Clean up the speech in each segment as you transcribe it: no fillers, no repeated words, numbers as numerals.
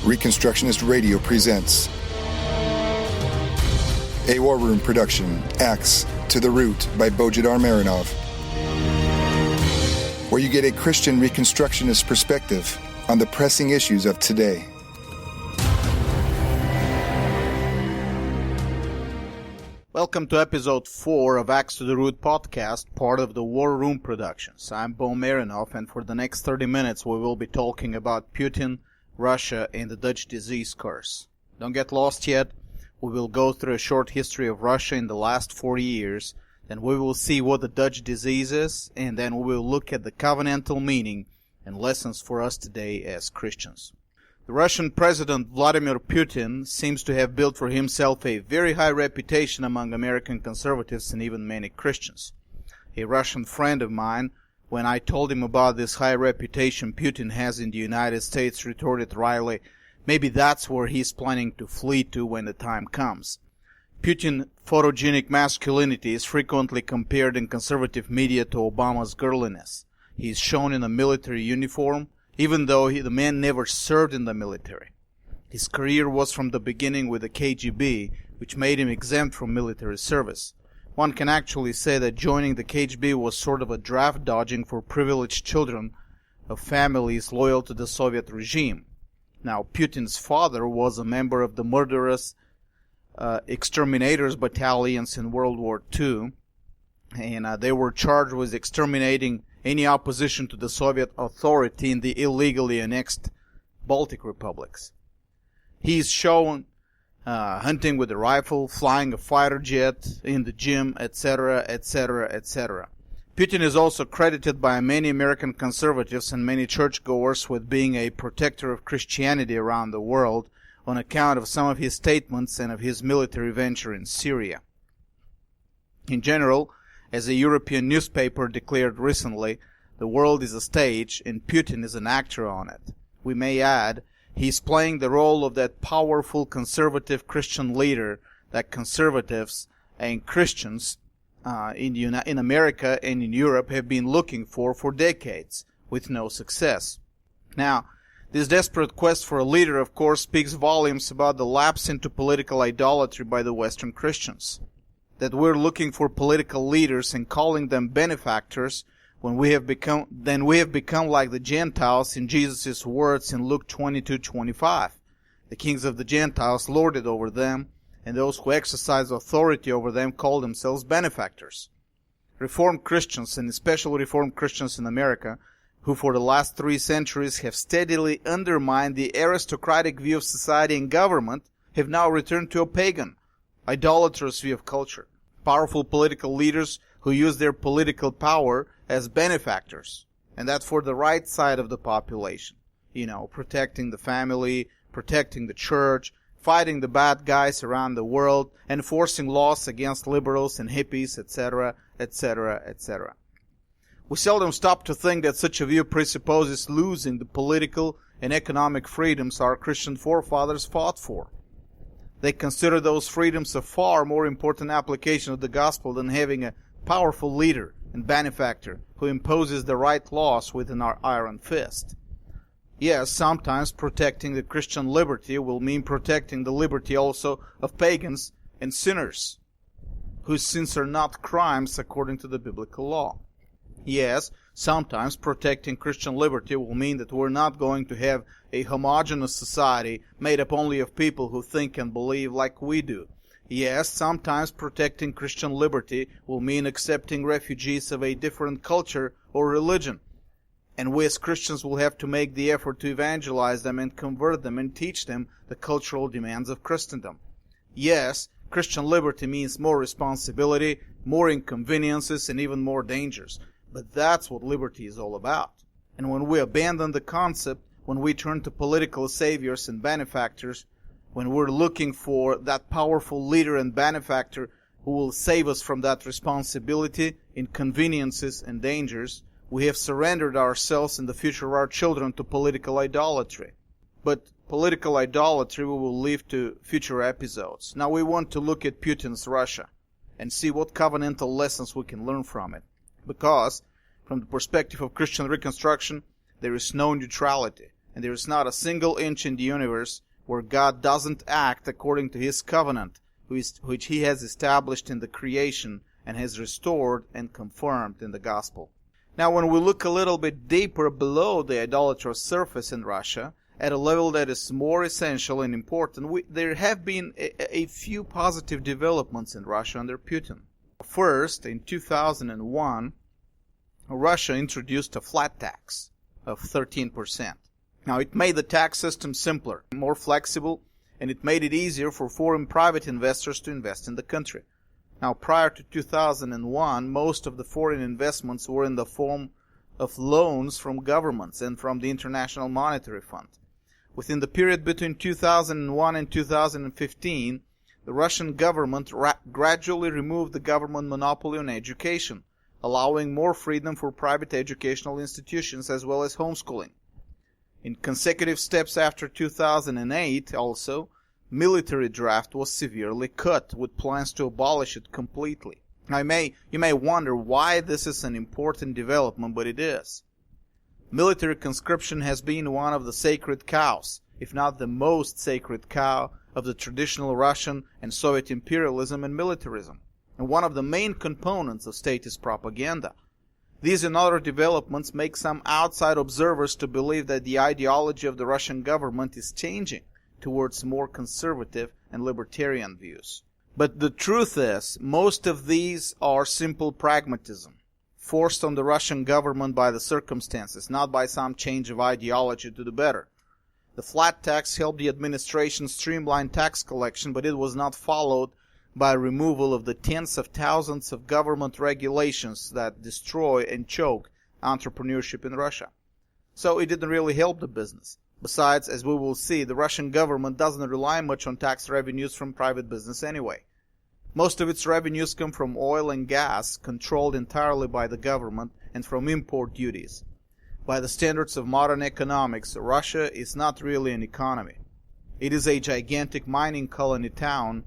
Reconstructionist Radio presents a War Room production, Axe to the Root by Bo Marinov, where you get a Christian Reconstructionist perspective on the pressing issues of today. Welcome to episode 4 of Axe to the Root podcast, part of the War Room Productions. I'm Bo Marinov, and for the next 30 minutes we will be talking about Putin, Russia, and the Dutch disease curse. Don't get lost yet. We will go through a short history of Russia in the last 40 years, then we will see what the Dutch disease is, and then we will look at the covenantal meaning and lessons for us today as Christians. The Russian President Vladimir Putin seems to have built for himself a very high reputation among American conservatives and even many Christians. A Russian friend of mine, when I told him about this high reputation Putin has in the United States, retorted wryly, "Maybe that's where he's planning to flee to when the time comes." Putin's photogenic masculinity is frequently compared in conservative media to Obama's girliness. He is shown in a military uniform, even though the man never served in the military. His career was from the beginning with the KGB, which made him exempt from military service. One can actually say that joining the KGB was sort of a draft dodging for privileged children of families loyal to the Soviet regime. Now, Putin's father was a member of the murderous exterminators battalions in World War II, and they were charged with exterminating any opposition to the Soviet authority in the illegally annexed Baltic republics. He is shown hunting with a rifle, flying a fighter jet, in the gym, etc., etc., etc. Putin is also credited by many American conservatives and many church-goers with being a protector of Christianity around the world on account of some of his statements and of his military venture in Syria. In general, as a European newspaper declared recently, the world is a stage and Putin is an actor on it. We may add, he's playing the role of that powerful conservative Christian leader that conservatives and Christians in America and in Europe have been looking for decades, with no success. Now, this desperate quest for a leader, of course, speaks volumes about the lapse into political idolatry by the Western Christians. That we're looking for political leaders and calling them benefactors when we have become like the Gentiles in Jesus' words in Luke 22:25. The kings of the Gentiles lorded over them, and those who exercise authority over them call themselves benefactors. Reformed Christians, and especially Reformed Christians in America, who for the last 3 centuries have steadily undermined the aristocratic view of society and government, have now returned to a pagan, idolatrous view of culture. Powerful political leaders who use their political power as benefactors, and that's for the right side of the population. Protecting the family, protecting the church, fighting the bad guys around the world, enforcing laws against liberals and hippies, etc., etc., etc. We seldom stop to think that such a view presupposes losing the political and economic freedoms our Christian forefathers fought for. They consider those freedoms a far more important application of the gospel than having a powerful leader and benefactor who imposes the right laws with an iron fist. Yes, sometimes protecting the Christian liberty will mean protecting the liberty also of pagans and sinners, whose sins are not crimes according to the biblical law. Yes, sometimes protecting Christian liberty will mean that we're not going to have a homogeneous society made up only of people who think and believe like we do. Yes, sometimes protecting Christian liberty will mean accepting refugees of a different culture or religion. And we as Christians will have to make the effort to evangelize them and convert them and teach them the cultural demands of Christendom. Yes, Christian liberty means more responsibility, more inconveniences, and even more dangers. But that's what liberty is all about. And when we abandon the concept, when we turn to political saviors and benefactors, when we're looking for that powerful leader and benefactor who will save us from that responsibility, inconveniences, and dangers, we have surrendered ourselves and the future of our children to political idolatry. But political idolatry we will leave to future episodes. Now we want to look at Putin's Russia and see what covenantal lessons we can learn from it. Because, from the perspective of Christian Reconstruction, there is no neutrality, and there is not a single inch in the universe where God doesn't act according to his covenant, which he has established in the creation and has restored and confirmed in the gospel. Now, when we look a little bit deeper below the idolatrous surface in Russia, at a level that is more essential and important, there have been a few positive developments in Russia under Putin. First, in 2001, Russia introduced a flat tax of 13%. Now, it made the tax system simpler, more flexible, and it made it easier for foreign private investors to invest in the country. Now, prior to 2001, most of the foreign investments were in the form of loans from governments and from the International Monetary Fund. Within the period between 2001 and 2015, the Russian government gradually removed the government monopoly on education, allowing more freedom for private educational institutions as well as homeschooling. In consecutive steps after 2008, also, military draft was severely cut, with plans to abolish it completely. Now, you may wonder why this is an important development, but it is. Military conscription has been one of the sacred cows, if not the most sacred cow, of the traditional Russian and Soviet imperialism and militarism, and one of the main components of statist propaganda. These and other developments make some outside observers to believe that the ideology of the Russian government is changing towards more conservative and libertarian views. But the truth is, most of these are simple pragmatism, forced on the Russian government by the circumstances, not by some change of ideology to the better. The flat tax helped the administration streamline tax collection, but it was not followed by removal of the tens of thousands of government regulations that destroy and choke entrepreneurship in Russia. So it didn't really help the business. Besides, as we will see, the Russian government doesn't rely much on tax revenues from private business anyway. Most of its revenues come from oil and gas, controlled entirely by the government, and from import duties. By the standards of modern economics, Russia is not really an economy. It is a gigantic mining colony town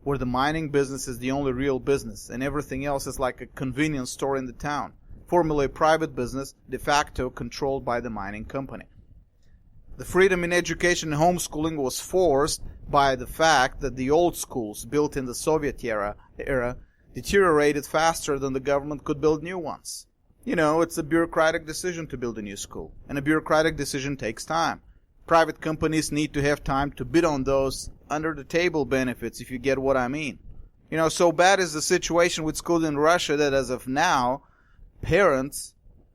where the mining business is the only real business, and everything else is like a convenience store in the town, formerly a private business, de facto controlled by the mining company. The freedom in education and homeschooling was forced by the fact that the old schools built in the Soviet era deteriorated faster than the government could build new ones. You know, it's a bureaucratic decision to build a new school, and a bureaucratic decision takes time. Private companies need to have time to bid on those under-the-table benefits, if you get what I mean. You know, so bad is the situation with schools in Russia that as of now, parents,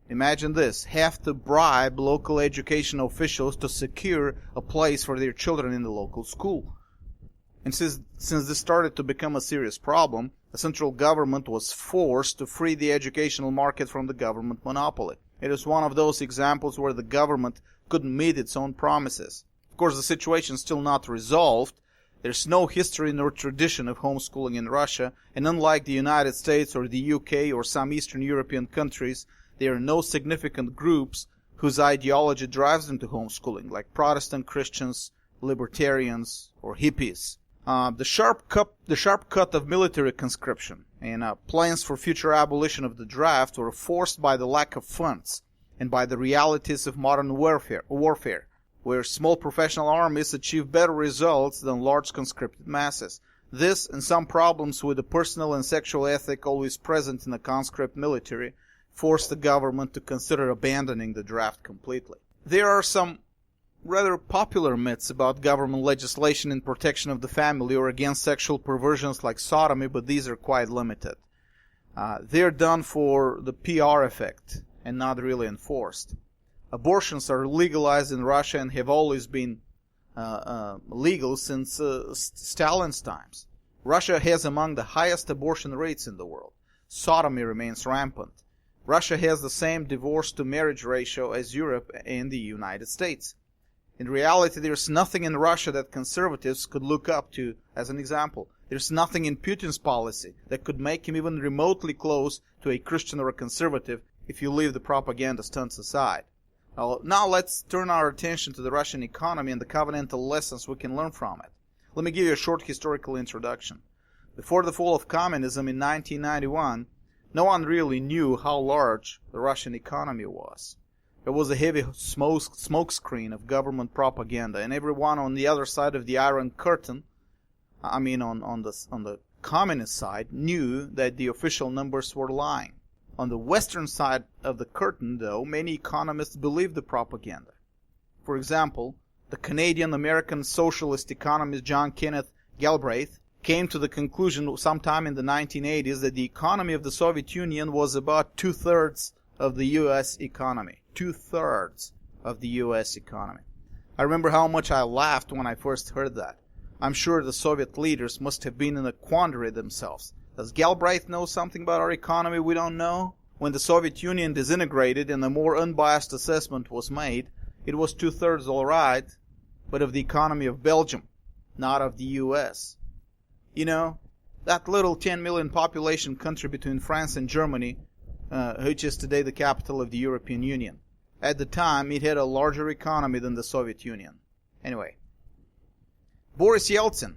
imagine this, have to bribe local education officials to secure a place for their children in the local school. And since this started to become a serious problem, the central government was forced to free the educational market from the government monopoly. It is one of those examples where the government couldn't meet its own promises. Of course, the situation is still not resolved. There's no history nor tradition of homeschooling in Russia, and unlike the United States or the UK or some Eastern European countries, there are no significant groups whose ideology drives them to homeschooling, like Protestant Christians, libertarians, or hippies. The sharp cut of military conscription and plans for future abolition of the draft were forced by the lack of funds and by the realities of modern warfare, where small professional armies achieve better results than large conscripted masses. This and some problems with the personal and sexual ethic always present in the conscript military forced the government to consider abandoning the draft completely. There are some rather popular myths about government legislation in protection of the family or against sexual perversions like sodomy, but these are quite limited. They're done for the PR effect and not really enforced. Abortions are legalized in Russia and have always been legal since Stalin's times. Russia has among the highest abortion rates in the world. Sodomy remains rampant. Russia has the same divorce-to-marriage ratio as Europe and the United States. In reality, there's nothing in Russia that conservatives could look up to as an example. There's nothing in Putin's policy that could make him even remotely close to a Christian or a conservative if you leave the propaganda stunts aside. Now let's turn our attention to the Russian economy and the covenantal lessons we can learn from it. Let me give you a short historical introduction. Before the fall of communism in 1991, no one really knew how large the Russian economy was. There was a heavy smoke screen of government propaganda, and everyone on the other side of the Iron Curtain, on the communist side, knew that the official numbers were lying. On the western side of the curtain, though, many economists believed the propaganda. For example, the Canadian-American socialist economist John Kenneth Galbraith came to the conclusion sometime in the 1980s that the economy of the Soviet Union was about two-thirds of the U.S. economy. Two-thirds of the U.S. economy. I remember how much I laughed when I first heard that. I'm sure the Soviet leaders must have been in a quandary themselves. Does Galbraith know something about our economy we don't know? When the Soviet Union disintegrated and a more unbiased assessment was made, it was two-thirds all right, but of the economy of Belgium, not of the U.S. You know, that little 10 million population country between France and Germany, which is today the capital of the European Union. At the time, it had a larger economy than the Soviet Union. Anyway, Boris Yeltsin,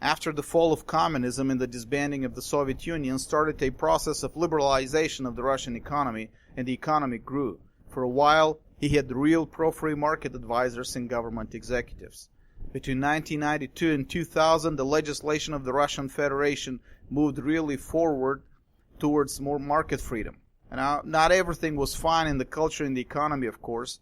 after the fall of communism and the disbanding of the Soviet Union, started a process of liberalization of the Russian economy, and the economy grew. For a while, he had real pro-free market advisors and government executives. Between 1992 and 2000, the legislation of the Russian Federation moved really forward towards more market freedom. Now, not everything was fine in the culture and the economy, of course.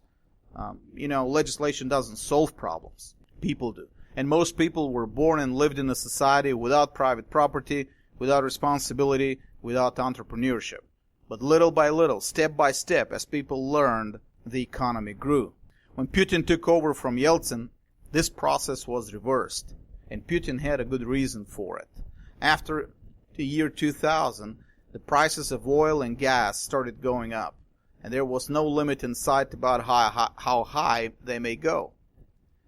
Legislation doesn't solve problems. People do. And most people were born and lived in a society without private property, without responsibility, without entrepreneurship. But little by little, step by step, as people learned, the economy grew. When Putin took over from Yeltsin, this process was reversed. And Putin had a good reason for it. After the year 2000, the prices of oil and gas started going up, and there was no limit in sight about how high they may go.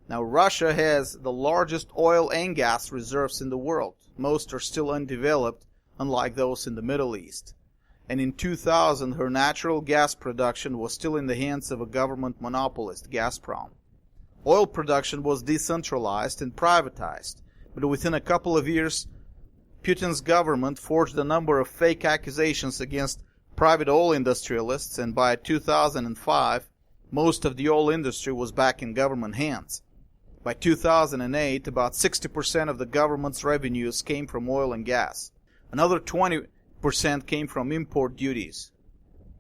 Now, Russia has the largest oil and gas reserves in the world. Most are still undeveloped, unlike those in the Middle East. And in 2000, her natural gas production was still in the hands of a government monopolist, Gazprom. Oil production was decentralized and privatized, but within a couple of years, Putin's government forged a number of fake accusations against private oil industrialists, and by 2005, most of the oil industry was back in government hands. By 2008, about 60% of the government's revenues came from oil and gas. Another 20% came from import duties.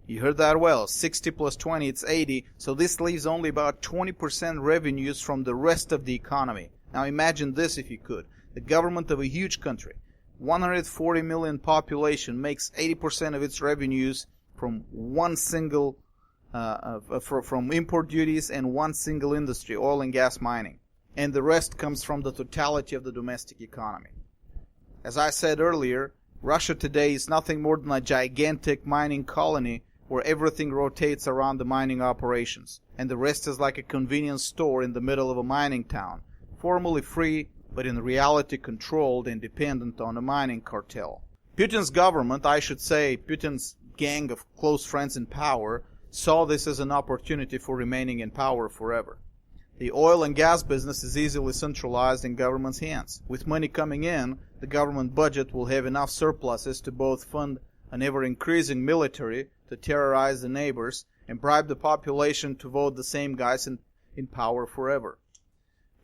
You heard that well. 60 plus 20, it's 80. So this leaves only about 20% revenues from the rest of the economy. Now imagine this if you could. The government of a huge country, 140 million population, makes 80% of its revenues from one single, from import duties and one single industry, oil and gas mining. And the rest comes from the totality of the domestic economy. As I said earlier, Russia today is nothing more than a gigantic mining colony where everything rotates around the mining operations, and the rest is like a convenience store in the middle of a mining town, formally free, but in reality controlled and dependent on a mining cartel. Putin's government, I should say Putin's gang of close friends in power, saw this as an opportunity for remaining in power forever. The oil and gas business is easily centralized in government's hands. With money coming in, the government budget will have enough surpluses to both fund an ever-increasing military to terrorize the neighbors and bribe the population to vote the same guys in power forever.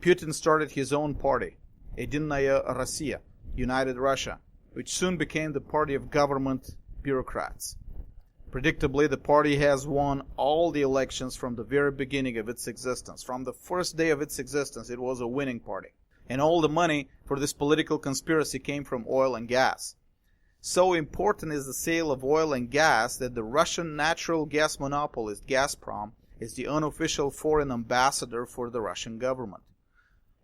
Putin started his own party, Единая Россия, United Russia, which soon became the party of government bureaucrats. Predictably, the party has won all the elections from the very beginning of its existence. From the first day of its existence, it was a winning party. And all the money for this political conspiracy came from oil and gas. So important is the sale of oil and gas that the Russian natural gas monopolist Gazprom is the unofficial foreign ambassador for the Russian government.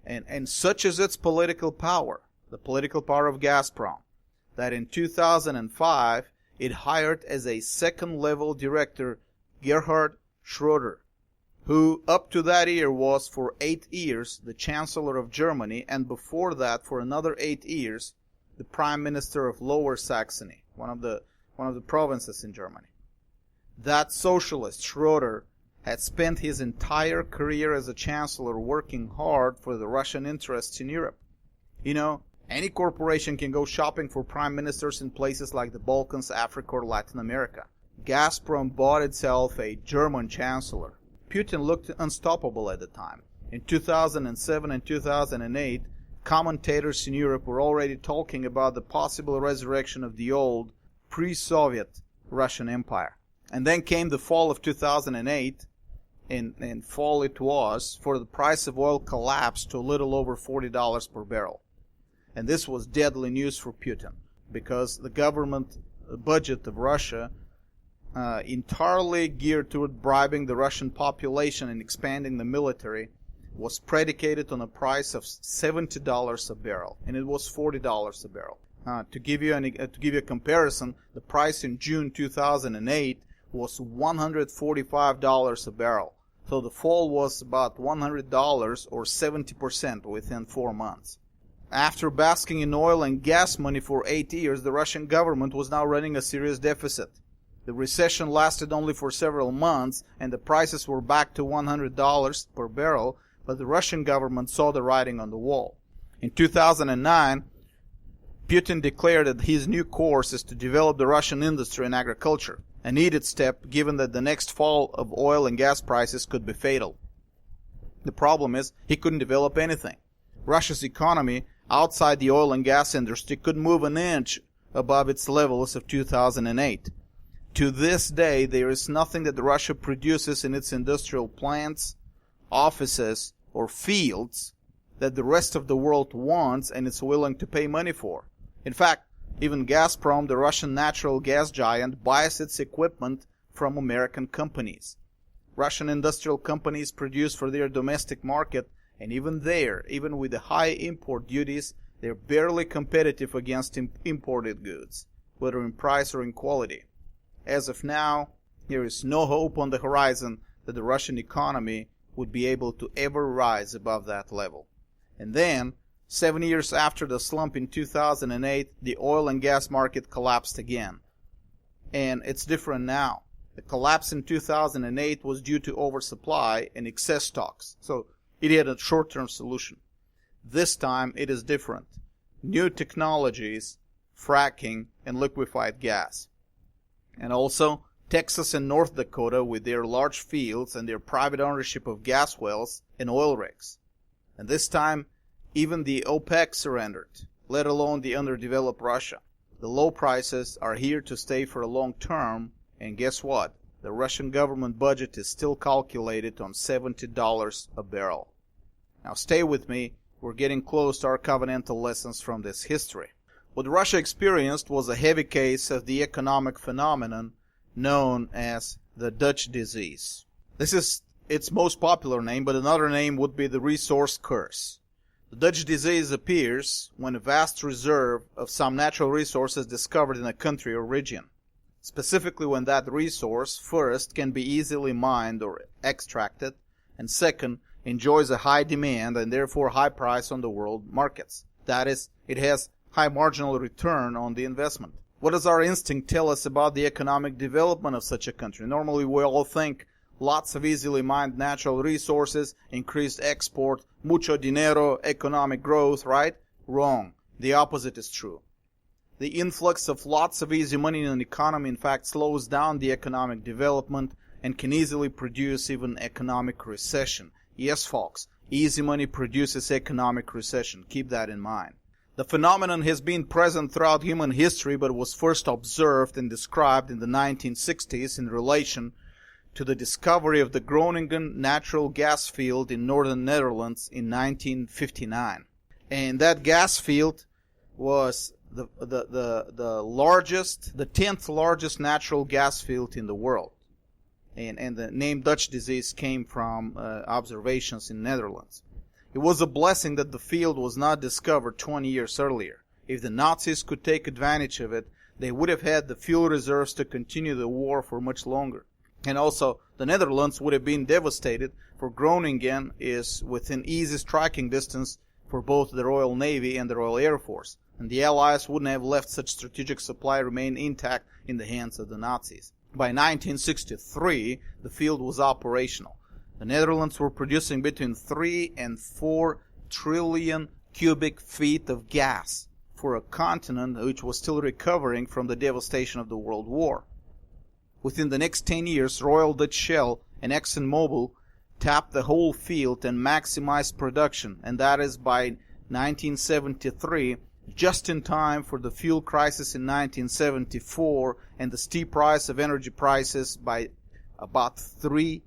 And such is its political power, the political power of Gazprom, that in 2005 it hired as a second-level director Gerhard Schröder, who up to that year was for 8 years the Chancellor of Germany, and before that for another 8 years the Prime Minister of Lower Saxony, one of the provinces in Germany. That socialist, Schröder, had spent his entire career as a chancellor working hard for the Russian interests in Europe. You know, any corporation can go shopping for prime ministers in places like the Balkans, Africa, or Latin America. Gazprom bought itself a German chancellor. Putin looked unstoppable at the time. In 2007 and 2008, commentators in Europe were already talking about the possible resurrection of the old, pre-Soviet Russian Empire. And then came the fall of 2008, and fall it was, for the price of oil collapsed to a little over $40 per barrel. And this was deadly news for Putin, because the government budget of Russia, entirely geared toward bribing the Russian population and expanding the military, was predicated on a price of $70 a barrel, and it was $40 a barrel. To give you a comparison, the price in June 2008 was $145 a barrel. So the fall was about $100 or 70% within 4 months. After basking in oil and gas money for 8 years, the Russian government was now running a serious deficit. The recession lasted only for several months, and the prices were back to $100 per barrel, but the Russian government saw the writing on the wall. In 2009, Putin declared that his new course is to develop the Russian industry and agriculture, a needed step given that the next fall of oil and gas prices could be fatal. The problem is, he couldn't develop anything. Russia's economy, outside the oil and gas industry, could move an inch above its levels of 2008. To this day, there is nothing that Russia produces in its industrial plants, offices, or fields that the rest of the world wants and is willing to pay money for. In fact, even Gazprom, the Russian natural gas giant, buys its equipment from American companies. Russian industrial companies produce for their domestic market, and even with the high import duties, they're barely competitive against imported goods, whether in price or in quality. As of now, there is no hope on the horizon that the Russian economy would be able to ever rise above that level. And then, 7 years after the slump in 2008, the oil and gas market collapsed again. And it's different now. The collapse in 2008 was due to oversupply and excess stocks. So it had a short-term solution. This time it is different. New technologies, fracking, and liquefied gas. And also, Texas and North Dakota with their large fields and their private ownership of gas wells and oil rigs. And this time, even the OPEC surrendered, let alone the underdeveloped Russia. The low prices are here to stay for a long term, and guess what? The Russian government budget is still calculated on $70 a barrel. Now stay with me, we're getting close to our covenantal lessons from this history. What Russia experienced was a heavy case of the economic phenomenon known as the Dutch disease. This is its most popular name, but another name would be the resource curse. The Dutch disease appears when a vast reserve of some natural resource is discovered in a country or region. Specifically when that resource, first, can be easily mined or extracted, and second, enjoys a high demand and therefore high price on the world markets. That is, it has high marginal return on the investment. What does our instinct tell us about the economic development of such a country? Normally we all think lots of easily mined natural resources, increased export, mucho dinero, economic growth, right? Wrong. The opposite is true. The influx of lots of easy money in an economy in fact slows down the economic development and can easily produce even economic recession. Yes, folks, easy money produces economic recession. Keep that in mind. The phenomenon has been present throughout human history, but was first observed and described in the 1960s in relation to the discovery of the Groningen natural gas field in northern Netherlands in 1959. And that gas field was the 10th largest natural gas field in the world. And the name Dutch disease came from observations in Netherlands. It was a blessing that the field was not discovered 20 years earlier. If the Nazis could take advantage of it, they would have had the fuel reserves to continue the war for much longer. And also, the Netherlands would have been devastated, for Groningen is within easy striking distance for both the Royal Navy and the Royal Air Force. And the Allies wouldn't have left such strategic supply remain intact in the hands of the Nazis. By 1963, the field was operational. The Netherlands were producing between 3 and 4 trillion cubic feet of gas for a continent which was still recovering from the devastation of the World War. Within the next 10 years, Royal Dutch Shell and ExxonMobil tapped the whole field and maximized production, and that is by 1973, just in time for the fuel crisis in 1974 and the steep rise of energy prices by about 300%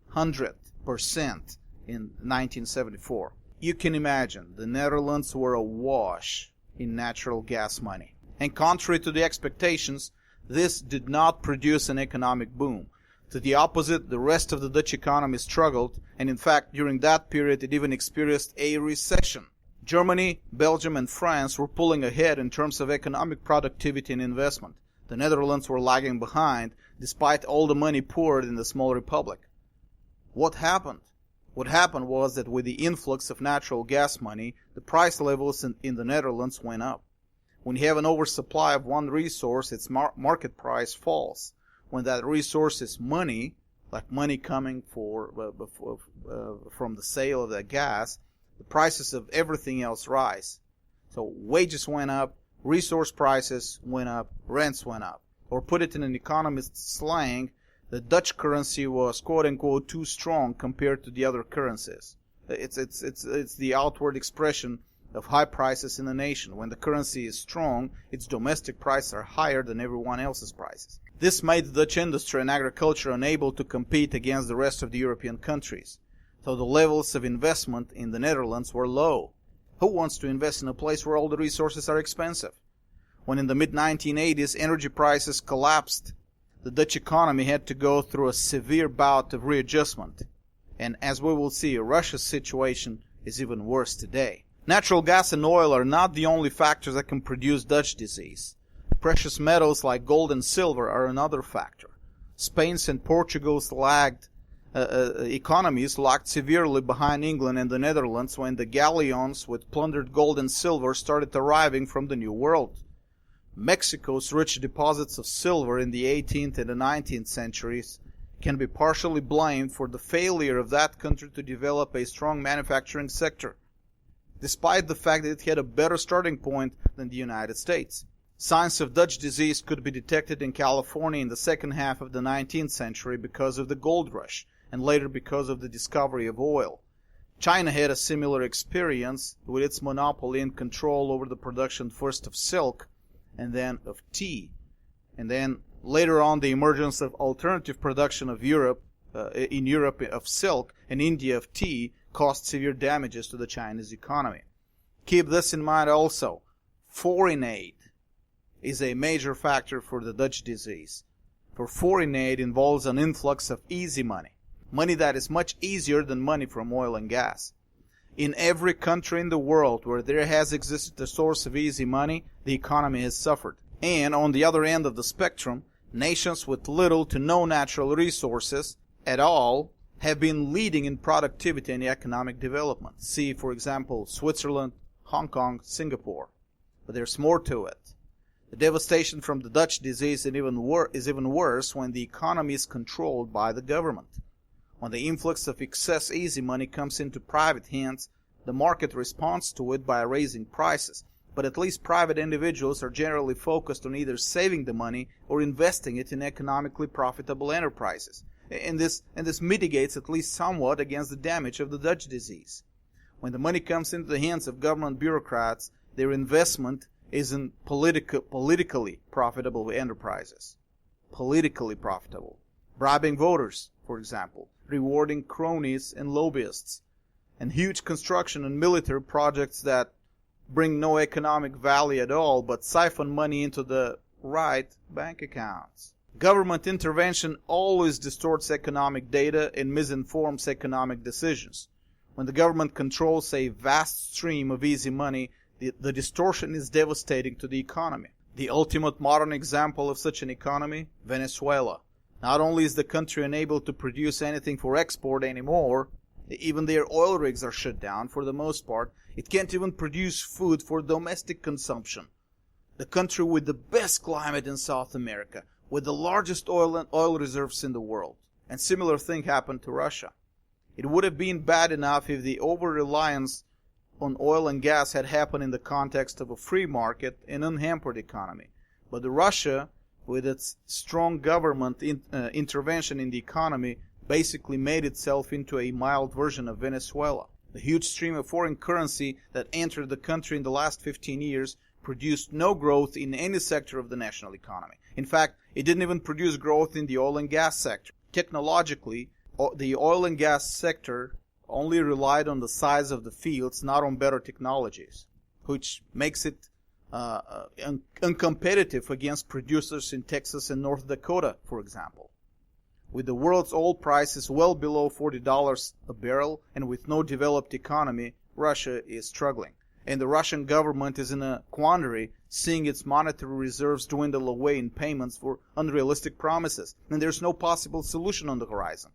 in 1974. You can imagine, the Netherlands were awash in natural gas money. And contrary to the expectations, this did not produce an economic boom. To the opposite, the rest of the Dutch economy struggled, and in fact, during that period, it even experienced a recession. Germany, Belgium, and France were pulling ahead in terms of economic productivity and investment. The Netherlands were lagging behind, despite all the money poured in the small republic. What happened? What happened was that with the influx of natural gas money, the price levels in the Netherlands went up. When you have an oversupply of one resource, its market price falls. When that resource is money, like money coming from the sale of that gas, the prices of everything else rise. So wages went up, resource prices went up, rents went up. Or put it in an economist's slang, the Dutch currency was quote-unquote too strong compared to the other currencies. It's the outward expression of high prices in a nation. When the currency is strong, its domestic prices are higher than everyone else's prices. This made the Dutch industry and agriculture unable to compete against the rest of the European countries. So the levels of investment in the Netherlands were low. Who wants to invest in a place where all the resources are expensive? When in the mid-1980s energy prices collapsed, the Dutch economy had to go through a severe bout of readjustment. And as we will see, Russia's situation is even worse today. Natural gas and oil are not the only factors that can produce Dutch disease. Precious metals like gold and silver are another factor. Spain's and Portugal's economies lagged severely behind England and the Netherlands when the galleons with plundered gold and silver started arriving from the New World. Mexico's rich deposits of silver in the 18th and the 19th centuries can be partially blamed for the failure of that country to develop a strong manufacturing sector, despite the fact that it had a better starting point than the United States. Signs of Dutch disease could be detected in California in the second half of the 19th century because of the gold rush, and later because of the discovery of oil. China had a similar experience with its monopoly and control over the production first of silk and then of tea. And then later on the emergence of alternative production of in Europe of silk and India of tea caused severe damages to the Chinese economy. Keep this in mind also. Foreign aid is a major factor for the Dutch disease. For foreign aid involves an influx of easy money. Money that is much easier than money from oil and gas. In every country in the world where there has existed a source of easy money, the economy has suffered. And on the other end of the spectrum, nations with little to no natural resources at all have been leading in productivity and economic development. See, for example, Switzerland, Hong Kong, Singapore. But there's more to it. The devastation from the Dutch disease is even worse when the economy is controlled by the government. When the influx of excess easy money comes into private hands, the market responds to it by raising prices. But at least private individuals are generally focused on either saving the money or investing it in economically profitable enterprises. And this mitigates at least somewhat against the damage of the Dutch disease. When the money comes into the hands of government bureaucrats, their investment is in politically profitable enterprises. Politically profitable. Bribing voters, for example. Rewarding cronies and lobbyists. And huge construction and military projects that bring no economic value at all, but siphon money into the right bank accounts. Government intervention always distorts economic data and misinforms economic decisions. When the government controls a vast stream of easy money, the distortion is devastating to the economy. The ultimate modern example of such an economy, Venezuela. Not only is the country unable to produce anything for export anymore, even their oil rigs are shut down for the most part. It can't even produce food for domestic consumption. The country with the best climate in South America, with the largest oil reserves in the world. And similar thing happened to Russia. It would have been bad enough if the over-reliance on oil and gas had happened in the context of a free market and unhampered economy. But Russia with its strong government intervention in the economy, basically made itself into a mild version of Venezuela. The huge stream of foreign currency that entered the country in the last 15 years produced no growth in any sector of the national economy. In fact, it didn't even produce growth in the oil and gas sector. Technologically, the oil and gas sector only relied on the size of the fields, not on better technologies, which makes it uncompetitive against producers in Texas and North Dakota, for example. With the world's oil prices well below $40 a barrel and with no developed economy, Russia is struggling. And the Russian government is in a quandary, seeing its monetary reserves dwindle away in payments for unrealistic promises, and there's no possible solution on the horizon.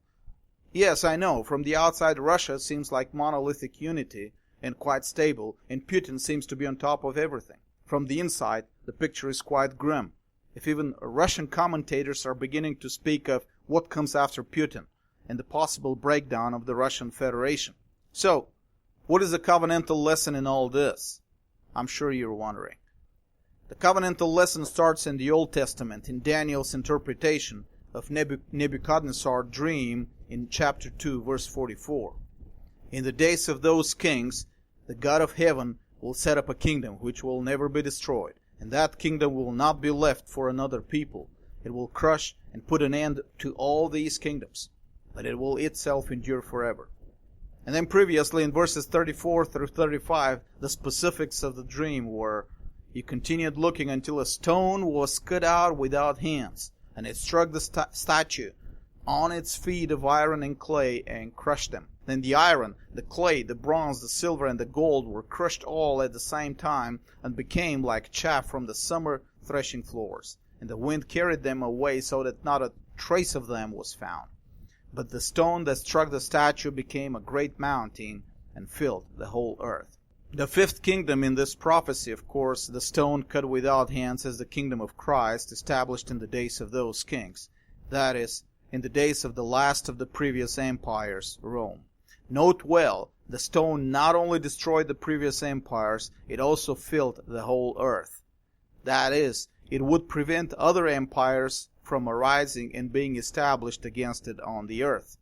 Yes, I know, from the outside Russia seems like monolithic unity and quite stable, and Putin seems to be on top of everything. From the inside, the picture is quite grim. If even Russian commentators are beginning to speak of what comes after Putin and the possible breakdown of the Russian Federation. So, what is the covenantal lesson in all this? I'm sure you're wondering. The covenantal lesson starts in the Old Testament, in Daniel's interpretation of Nebuchadnezzar's dream in chapter 2, verse 44. In the days of those kings, the God of heaven will set up a kingdom which will never be destroyed, and that kingdom will not be left for another people. It will crush and put an end to all these kingdoms, but it will itself endure forever. And then previously in verses 34 through 35, the specifics of the dream were, he continued looking until a stone was cut out without hands, and it struck the statue on its feet of iron and clay and crushed them. Then the iron, the clay, the bronze, the silver, and the gold were crushed all at the same time and became like chaff from the summer threshing floors. And the wind carried them away so that not a trace of them was found. But the stone that struck the statue became a great mountain and filled the whole earth. The fifth kingdom in this prophecy, of course, the stone cut without hands, is the kingdom of Christ, established in the days of those kings. That is, in the days of the last of the previous empires, Rome. Note well, the stone not only destroyed the previous empires, it also filled the whole earth. That is, it would prevent other empires from arising and being established against it on the earth.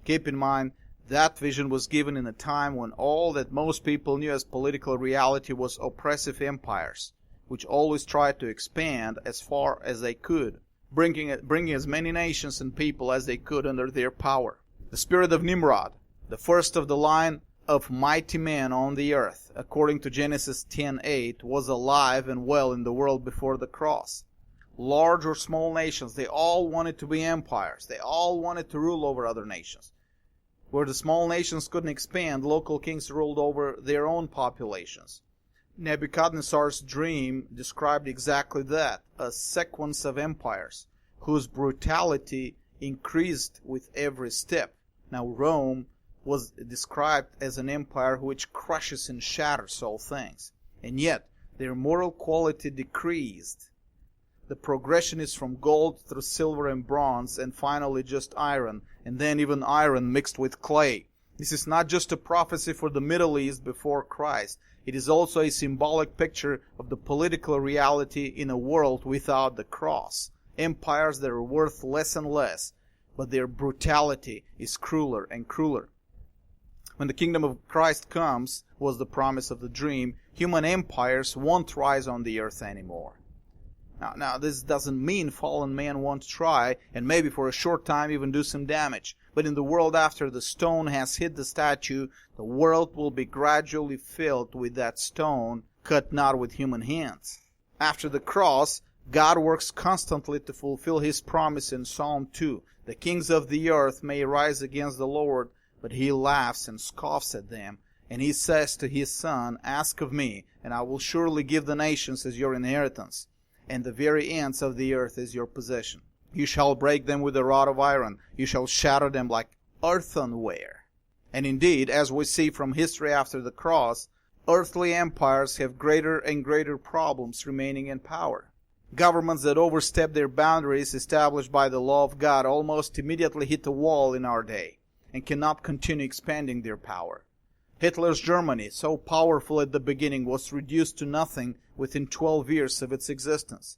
Keep in mind, that vision was given in a time when all that most people knew as political reality was oppressive empires, which always tried to expand as far as they could, bringing as many nations and people as they could under their power. The spirit of Nimrod, the first of the line of mighty men on the earth, according to Genesis 10:8, was alive and well in the world before the cross. Large or small nations, they all wanted to be empires. They all wanted to rule over other nations. Where the small nations couldn't expand, local kings ruled over their own populations. Nebuchadnezzar's dream described exactly that, a sequence of empires whose brutality increased with every step. Now Rome was described as an empire which crushes and shatters all things, and yet their moral quality decreased. The progression is from gold through silver and bronze, and finally just iron, and then even iron mixed with clay. This is not just a prophecy for the Middle East before Christ. It is also a symbolic picture of the political reality in a world without the cross. Empires that are worth less and less, but their brutality is crueler and crueler. When the kingdom of Christ comes, was the promise of the dream, human empires won't rise on the earth anymore. Now, this doesn't mean fallen man won't try, and maybe for a short time even do some damage. But in the world after the stone has hit the statue, the world will be gradually filled with that stone, cut not with human hands. After the cross, God works constantly to fulfill His promise in Psalm 2. The kings of the earth may rise against the Lord, but He laughs and scoffs at them. And He says to His Son, "Ask of me, and I will surely give the nations as your inheritance, and the very ends of the earth as your possession. You shall break them with a rod of iron. You shall shatter them like earthenware." And indeed, as we see from history after the cross, earthly empires have greater and greater problems remaining in power. Governments that overstep their boundaries established by the law of God almost immediately hit a wall in our day and cannot continue expanding their power. Hitler's Germany, so powerful at the beginning, was reduced to nothing within 12 years of its existence.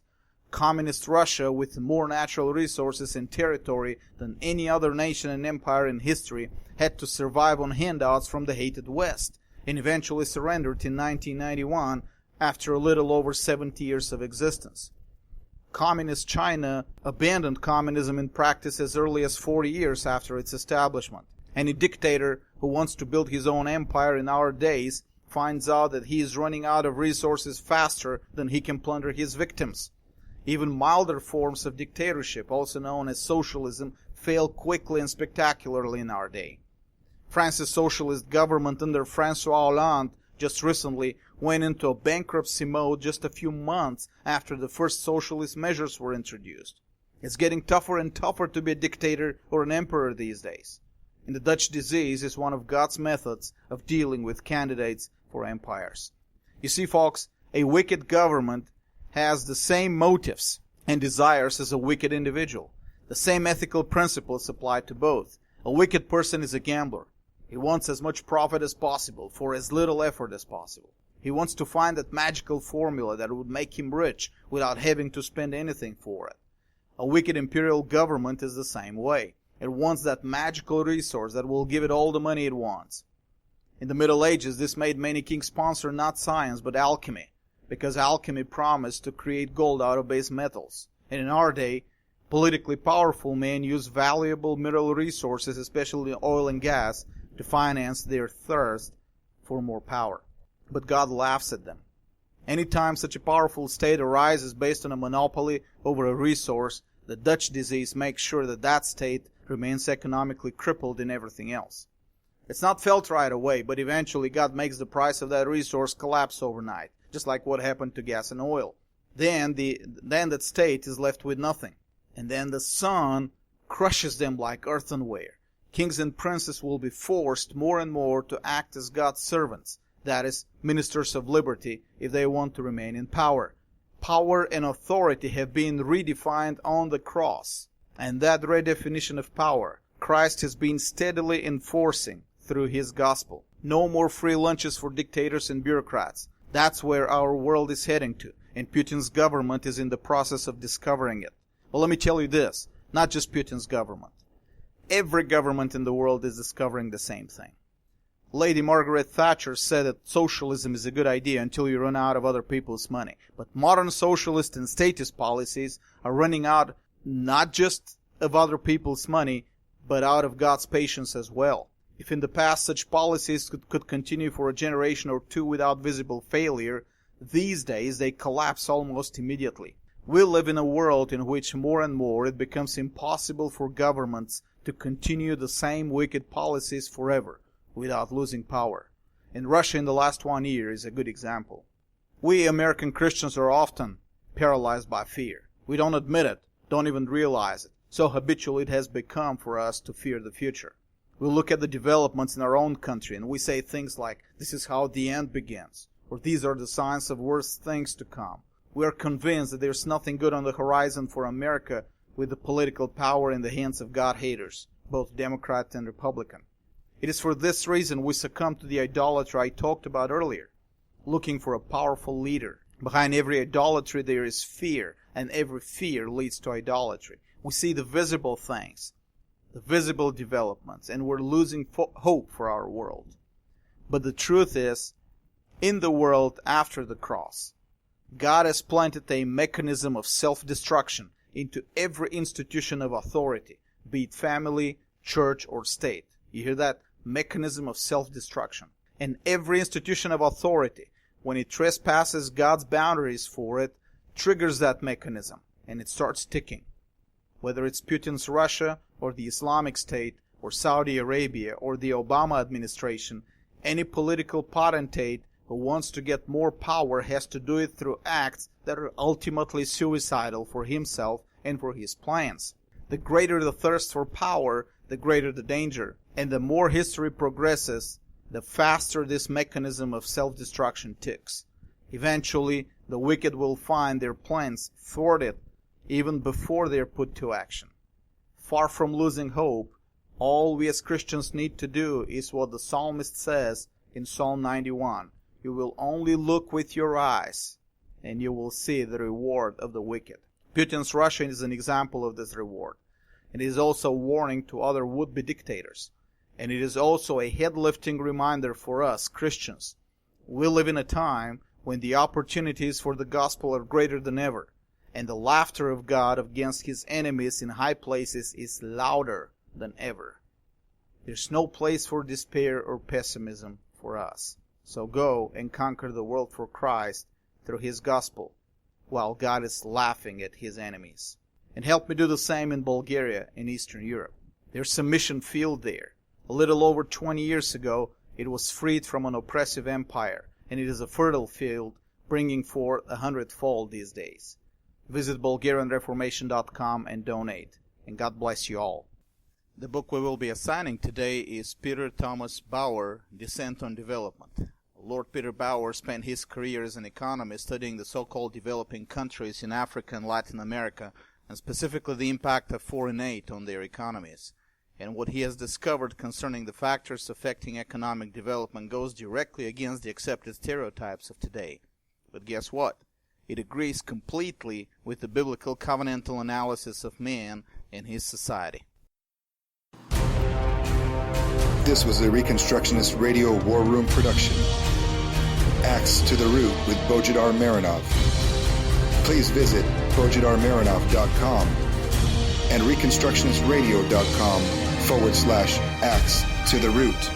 Communist Russia, with more natural resources and territory than any other nation and empire in history, had to survive on handouts from the hated West, and eventually surrendered in 1991 after a little over 70 years of existence. Communist China abandoned communism in practice as early as 40 years after its establishment. Any dictator who wants to build his own empire in our days finds out that he is running out of resources faster than he can plunder his victims. Even milder forms of dictatorship, also known as socialism, fail quickly and spectacularly in our day. France's socialist government under François Hollande just recently went into a bankruptcy mode just a few months after the first socialist measures were introduced. It's getting tougher and tougher to be a dictator or an emperor these days. And the Dutch disease is one of God's methods of dealing with candidates for empires. You see, folks, a wicked government has the same motives and desires as a wicked individual. The same ethical principles apply to both. A wicked person is a gambler. He wants as much profit as possible for as little effort as possible. He wants to find that magical formula that would make him rich without having to spend anything for it. A wicked imperial government is the same way. It wants that magical resource that will give it all the money it wants. In the Middle Ages, this made many kings sponsor not science but alchemy, because alchemy promised to create gold out of base metals. And in our day, politically powerful men use valuable mineral resources, especially oil and gas, to finance their thirst for more power. But God laughs at them. Anytime such a powerful state arises based on a monopoly over a resource, the Dutch disease makes sure that that state remains economically crippled in everything else. It's not felt right away, but eventually God makes the price of that resource collapse overnight, just like what happened to gas and oil. Then that state is left with nothing. And then the sun crushes them like earthenware. Kings and princes will be forced more and more to act as God's servants, that is, ministers of liberty, if they want to remain in power. Power and authority have been redefined on the cross, and that redefinition of power Christ has been steadily enforcing through his gospel. No more free lunches for dictators and bureaucrats. That's where our world is heading to, and Putin's government is in the process of discovering it. Well, let me tell you this, not just Putin's government. Every government in the world is discovering the same thing. Lady Margaret Thatcher said that socialism is a good idea until you run out of other people's money. But modern socialist and statist policies are running out not just of other people's money, but out of God's patience as well. If in the past such policies could continue for a generation or two without visible failure, these days they collapse almost immediately. We live in a world in which more and more it becomes impossible for governments to continue the same wicked policies forever without losing power. And Russia in the last 1 year is a good example. We American Christians are often paralyzed by fear. We don't admit it, don't even realize it. So habitual it has become for us to fear the future. We look at the developments in our own country and we say things like, this is how the end begins, or these are the signs of worse things to come. We are convinced that there's nothing good on the horizon for America with the political power in the hands of God-haters, both Democrat and Republican. It is for this reason we succumb to the idolatry I talked about earlier, looking for a powerful leader. Behind every idolatry there is fear, and every fear leads to idolatry. We see the visible things, the visible developments, and we're losing hope for our world. But the truth is, in the world after the cross, God has planted a mechanism of self-destruction into every institution of authority, be it family, church, or state. You hear that? Mechanism of self-destruction. And every institution of authority, when it trespasses God's boundaries for it, triggers that mechanism, and it starts ticking. Whether it's Putin's Russia, or the Islamic State, or Saudi Arabia, or the Obama administration, any political potentate who wants to get more power has to do it through acts that are ultimately suicidal for himself and for his plans. The greater the thirst for power, the greater the danger. And the more history progresses, the faster this mechanism of self-destruction ticks. Eventually, the wicked will find their plans thwarted even before they are put to action. Far from losing hope, all we as Christians need to do is what the psalmist says in Psalm 91. You will only look with your eyes, and you will see the reward of the wicked. Putin's Russia is an example of this reward. It is also a warning to other would-be dictators. And it is also a head-lifting reminder for us, Christians. We live in a time when the opportunities for the gospel are greater than ever, and the laughter of God against his enemies in high places is louder than ever. There's no place for despair or pessimism for us. So go and conquer the world for Christ through his gospel, while God is laughing at his enemies. And help me do the same in Bulgaria and Eastern Europe. There's a mission field there. A little over 20 years ago, it was freed from an oppressive empire, and it is a fertile field, bringing forth 100-fold these days. Visit BulgarianReformation.com and donate. And God bless you all. The book we will be assigning today is Peter Thomas Bauer, Descent on Development. Lord Peter Bauer spent his career as an economist studying the so-called developing countries in Africa and Latin America, and specifically the impact of foreign aid on their economies. And what he has discovered concerning the factors affecting economic development goes directly against the accepted stereotypes of today. But guess what? It agrees completely with the biblical covenantal analysis of man and his society. This was a Reconstructionist Radio War Room production. Axe to the Root with Bo Marinov. Please visit bojadarmarinov.com and reconstructionistradio.com/Axe to the Root.